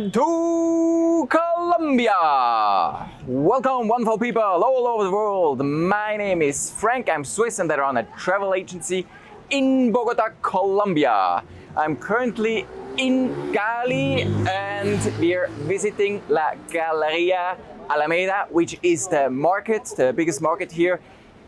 Welcome to Colombia! Welcome, wonderful people all over the world. My name is Frank, I'm Swiss and I run a travel agency in Bogota, Colombia. I'm currently in Cali and we're visiting La Galeria Alameda, which is the market, the biggest market here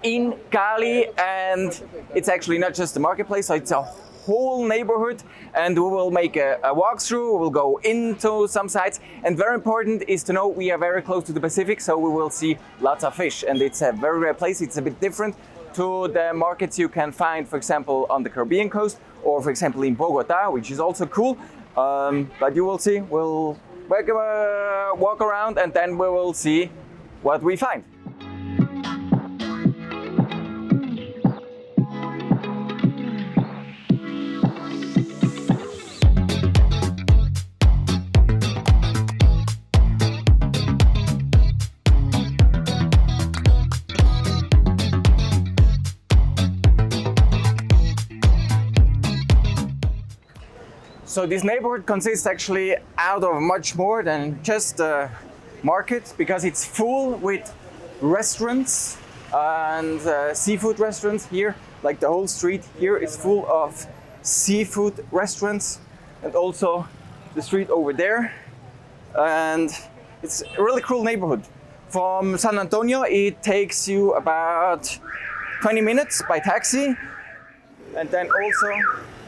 in Cali. And it's actually not just the marketplace, so it's a whole neighborhood, and we will make a walkthrough. We'll go into some sites, and very important is to know we are very close to the Pacific, so we will see lots of fish, and it's a very rare place. It's a bit different to the markets you can find, for example, on the Caribbean coast, or for example in Bogota, which is also cool. But you will see. We'll walk around, and then we will see what we find. So this neighborhood consists actually out of much more than just a market, because it's full with restaurants and seafood restaurants here. Like the whole street here is full of seafood restaurants, and also the street over there. And it's a really cool neighborhood. From San Antonio, it takes you about 20 minutes by taxi. And then also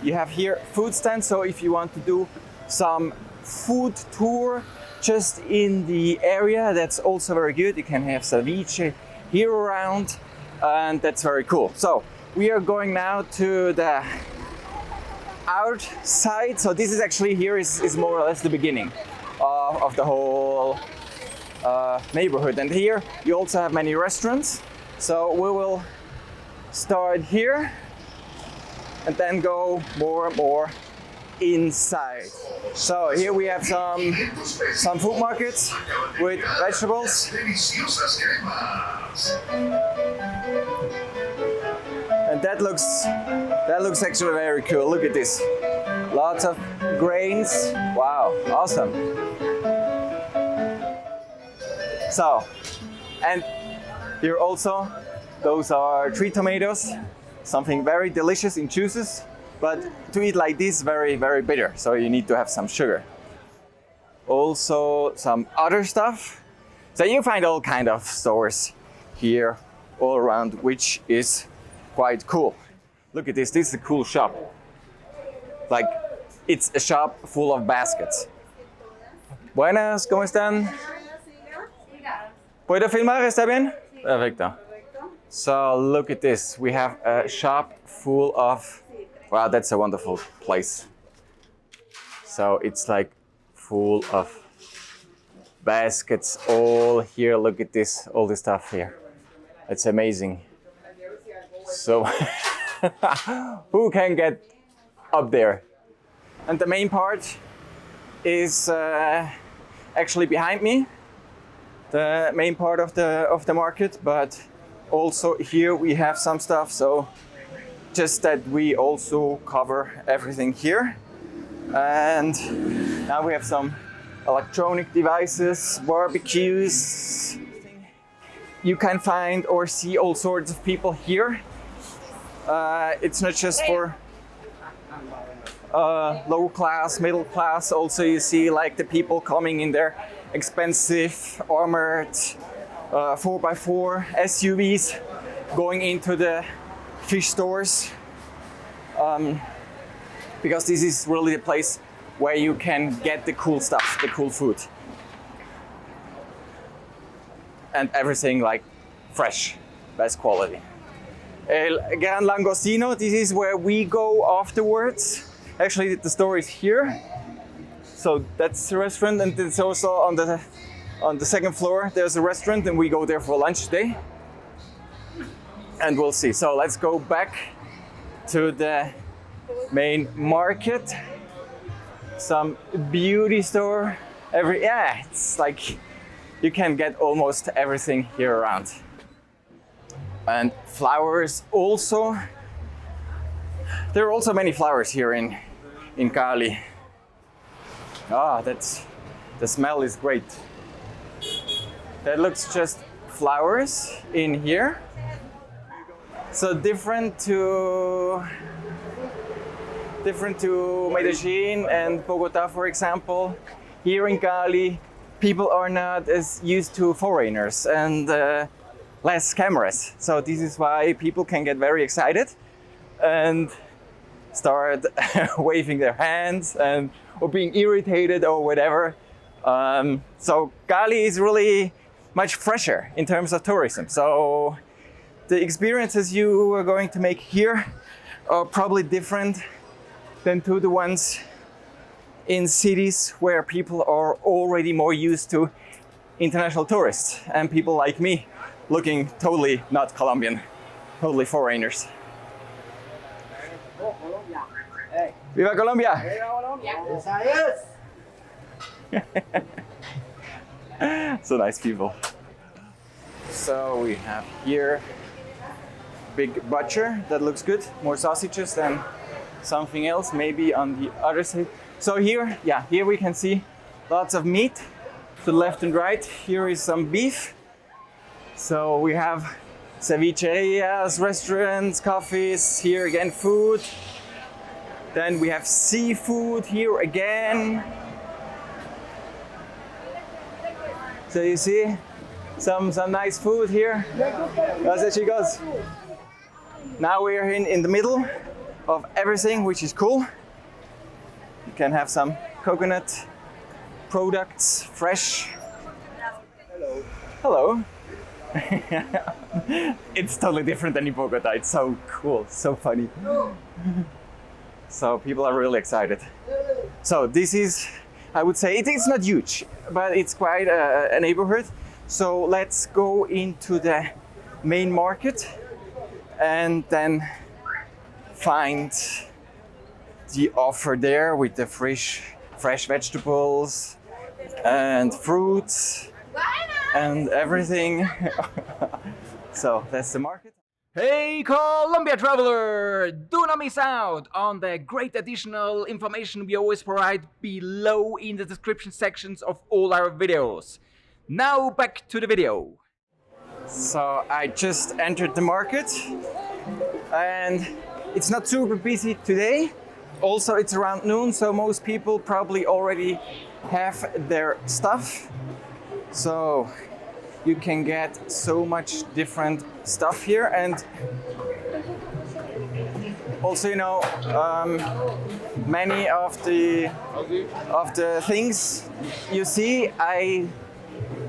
you have here food stands, so if you want to do some food tour just in the area, that's also very good. You can have ceviche here around, and that's very cool. So we are going now to the outside. So this is actually here is more or less the beginning of the whole neighborhood. And here you also have many restaurants. So we will start here and then go more and more inside. So here we have some food markets with vegetables. And that looks actually very cool. Look at this. Lots of grains. Wow, awesome. So, and here also, those are tree tomatoes. Something very delicious in juices, but to eat like this, very, very bitter. So you need to have some sugar. Also some other stuff. So you find all kind of stores here all around, which is quite cool. Look at this, this is a cool shop. Like, it's a shop full of baskets. Buenas, ¿cómo están? ¿Puedo filmar? ¿Está bien? Perfecto. So look at this, we have a shop full of, wow, that's a wonderful place. So it's like full of baskets all here. Look at this, all this stuff here. It's amazing. So who can get up there? And the main part is actually behind me, the main part of the market, but also here we have some stuff, so just that we also cover everything here. And now we have some electronic devices, barbecues. You can find or see all sorts of people here. It's not just for low class, middle class. Also you see like the people coming in their expensive armored 4x4 SUVs going into the fish stores, because this is really the place where you can get the cool stuff, the cool food, and everything like fresh, best quality. El Gran Langostino, this is where we go afterwards. Actually, the store is here, so that's the restaurant, and it's also on the second floor, there's a restaurant, and we go there for lunch today. And we'll see. So let's go back to the main market. Some beauty store. It's like you can get almost everything here around. And flowers also. There are also many flowers here in Cali. Ah, that's The smell is great. That looks just flowers in here. So different to Medellin and Bogota, for example. Here in Cali, people are not as used to foreigners and less cameras. So this is why people can get very excited and start waving their hands and or being irritated or whatever. So Cali is really much fresher in terms of tourism. So the experiences you are going to make here are probably different than to the ones in cities where people are already more used to international tourists and people like me looking totally not Colombian, totally foreigners. Viva Colombia! So nice people. So we have here big butcher that looks good, more sausages than something else, maybe on the other side. So here we can see lots of meat to the left and right. Here is some beef. So we have cevicherias, restaurants, coffees, here again food. Then we have seafood here again. So you see some nice food here. Gracias, chicos. Now we're in the middle of everything, which is cool. You can have some coconut products, fresh. Hello. It's totally different than in Bogota. It's so cool, so funny. So people are really excited. So this is, I would say, it is not huge, but it's quite a neighborhood. So let's go into the main market and then find the offer there with the fresh vegetables and fruits and everything. So that's the market. Hey Colombia traveler! Do not miss out on the great additional information we always provide below in the description sections of all our videos. Now back to the video. So I just entered the market and it's not super busy today. Also it's around noon, so most people probably already have their stuff. So you can get so much different stuff here, and also, you know, many of the things you see I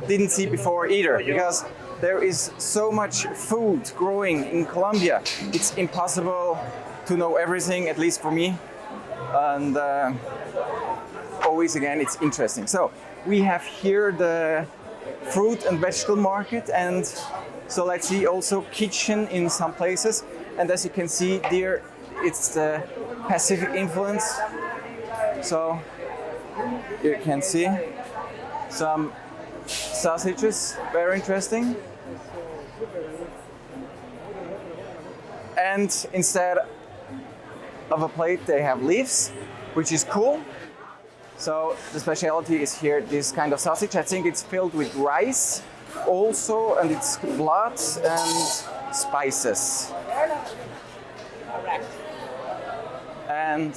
didn't see before either, because there is so much food growing in Colombia. It's impossible to know everything, at least for me, and always again it's interesting. So we have here the fruit and vegetable market, and so let's see also kitchen in some places. And as you can see there, it's the Pacific influence. So you can see some sausages, very interesting. And instead of a plate they have leaves, which is cool. So the specialty is here this kind of sausage. I think it's filled with rice also, and it's blood and spices. And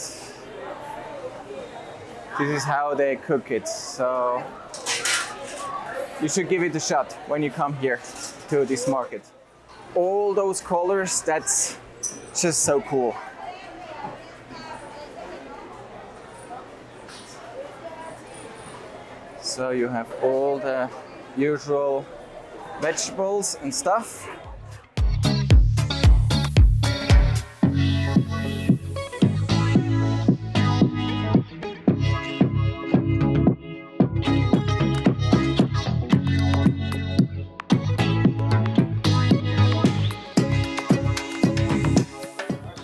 this is how they cook it. So you should give it a shot when you come here to this market. All those colors, that's just so cool. So you have all the usual vegetables and stuff.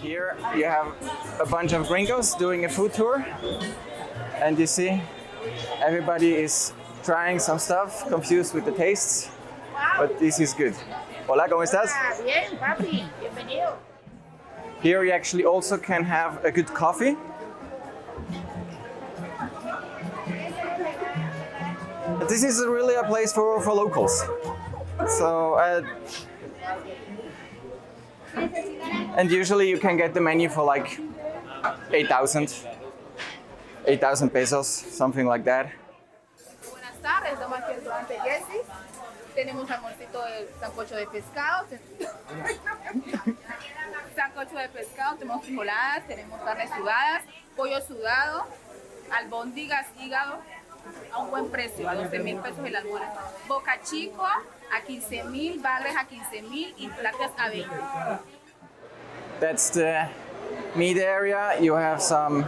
Here you have a bunch of gringos doing a food tour, and you see everybody is trying some stuff, confused with the tastes, but this is good. Hola, ¿cómo estás? Bien, papi. Bienvenido. Here you actually also can have a good coffee. This is really a place for locals. So, and usually you can get the menu for like 8,000 pesos, something like that. Buenas tardes, estamos aquí en el restaurante Jessy. Tenemos almuercito de sancocho de pescado. Sancocho de pescado, tenemos frijoladas, tenemos carnes sudadas, pollo sudado, albóndigas, hígado, a un buen precio, a 12,000 pesos el almuerzo. Boca chico a 15,000, bagres a 15,000 y placas a 20. That's the meat area. You have some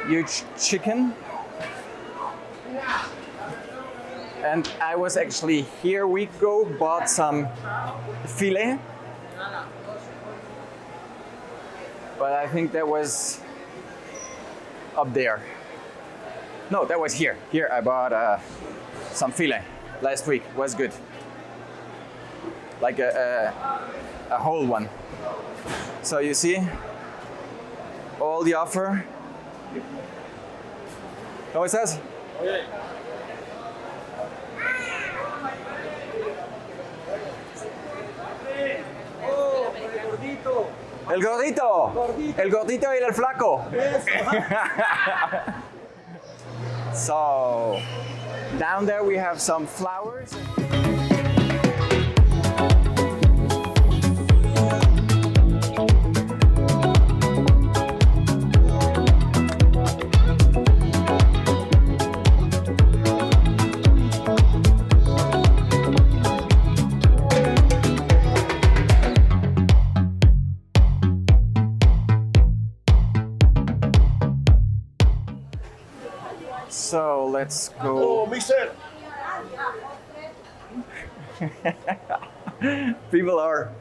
huge chicken. And I was actually here a week ago, bought some filet. But I think that was up there. No, that was here. Here I bought some filet last week. It was good. Like a whole one. So you see, all the offer. ¿Cómo estás? El gordito. El gordito y el flaco. So, down there we have some flowers. So let's go. Oh, mister. People are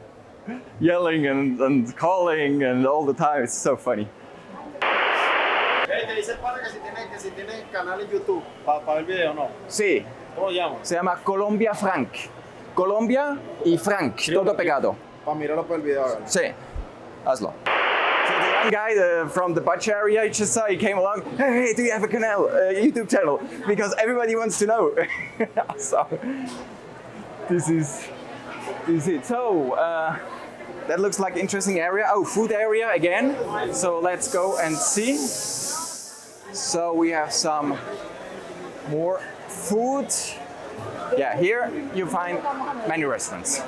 yelling and calling and all the time. It's so funny. Hey, te dice el pana que si tiene canal en YouTube para el video, ¿no? Sí, ¿Cómo lo llamo? se llama Colombia Frank. Colombia y Frank, todo pegado. Para mirarlo para el video. Sí, hazlo. So the one guy from the butcher area I just saw, he came along. Hey, do you have a canal, YouTube channel? Because everybody wants to know. So this is it. So that looks like interesting area. Oh, food area again. So let's go and see. So we have some more food. Yeah, here you find many restaurants.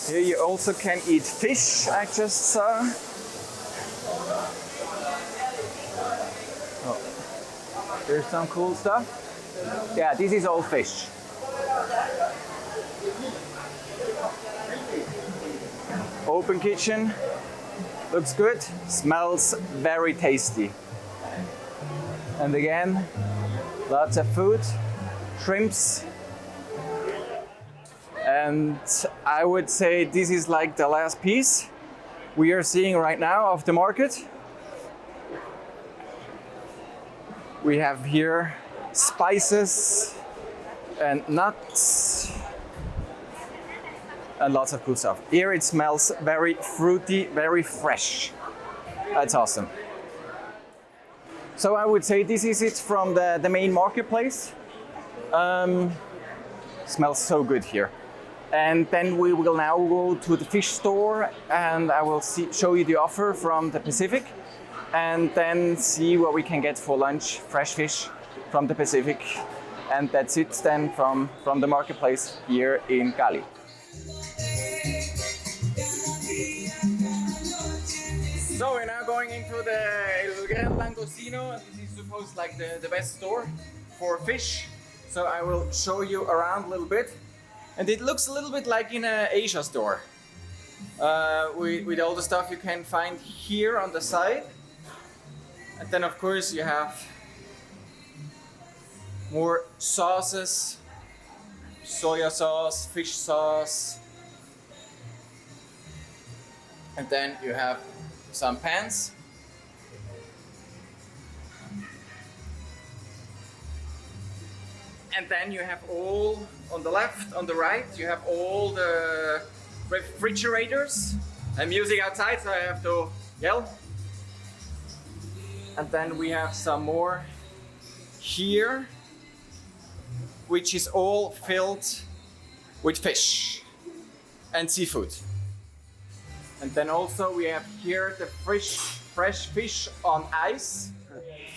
Here you also can eat fish, I just saw. Oh, there's some cool stuff. Yeah, this is all fish. Open kitchen, looks good, smells very tasty. And again, lots of food, shrimps. And I would say this is like the last piece we are seeing right now of the market. We have here spices and nuts and lots of cool stuff. Here it smells very fruity, very fresh. That's awesome. So I would say this is it from the main marketplace. Smells so good here. And then we will now go to the fish store and I will show you the offer from the Pacific and then see what we can get for lunch, fresh fish from the Pacific. And that's it then from the marketplace here in Cali. So we're now going into the El Gran Langostino, and this is supposed like the best store for fish. So I will show you around a little bit. And it looks a little bit like in an Asia store. With all the stuff you can find here on the side. And then of course you have more sauces, soya sauce, fish sauce. And then you have some pans. And then you have all, on the left, on the right, you have all the refrigerators and music outside, so I have to yell. And then we have some more here. which is all filled with fish and seafood. And then also we have here the fresh fish on ice.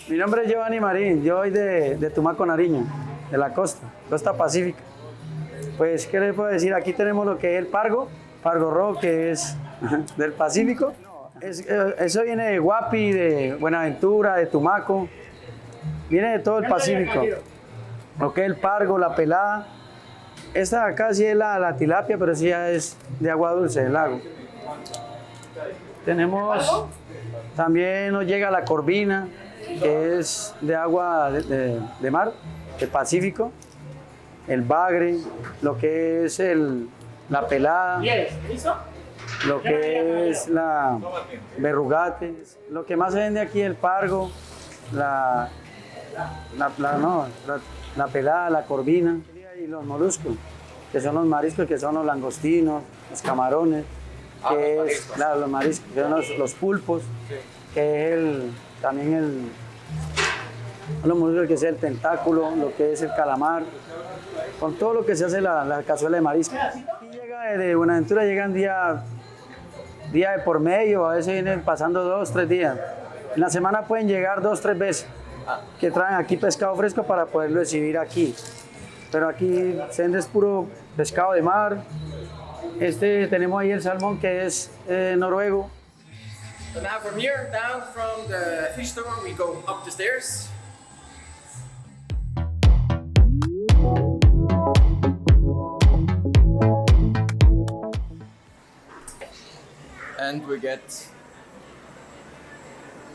Mi nombre es Giovanni Marín, yo soy de Tumaco, Nariño, de la costa pacífica. Pues, ¿qué les puedo decir? Aquí tenemos lo que es el pargo rojo, que es del Pacífico. Eso viene de Guapi, de Buenaventura, de Tumaco, viene de todo el Pacífico. Lo que es el pargo, la pelada. Esta de acá sí es la tilapia, pero sí ya es de agua dulce, del lago. Tenemos, también nos llega la corvina, que es de agua de mar, del Pacífico. El bagre, lo que es la pelada, lo que es la verrugate, lo que más se vende aquí el pargo, la pelada, la corvina y los moluscos, que son los mariscos, que son los langostinos, los camarones, que es los mariscos, que son los pulpos, que es también los moluscos, que es el tentáculo, lo que es el calamar, con todo lo que se hace la cazuela de marisco. Aquí llega de Buenaventura, llegan día de por medio, a veces vienen pasando 2, 3 días. En la semana pueden llegar 2, 3 veces, que traen aquí pescado fresco para poderlo exhibir aquí. Pero aquí se vende puro pescado de mar. Tenemos ahí el salmón, que es noruego. So now from here, down from the fish store, we go up the stairs. And we get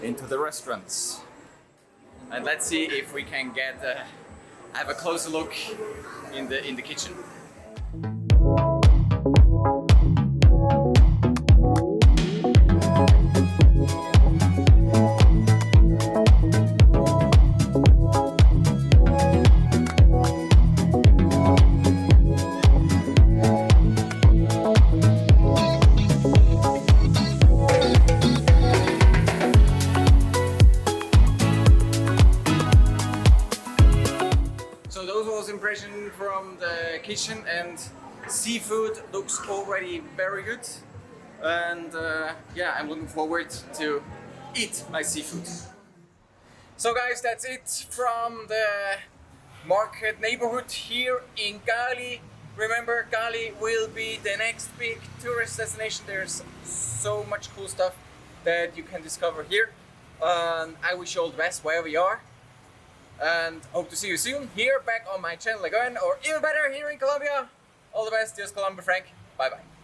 into the restaurants. And let's see if we can have a closer look in the kitchen. Impression from the kitchen, and seafood looks already very good, and yeah, I'm looking forward to eat my seafood. So guys, that's it from the market neighborhood here in Cali. Remember, Cali will be the next big tourist destination. There's so much cool stuff that you can discover here. I wish you all the best wherever you are. And hope to see you soon here back on my channel again, or even better here in Colombia. All the best, this is Colombian Frank. Bye bye.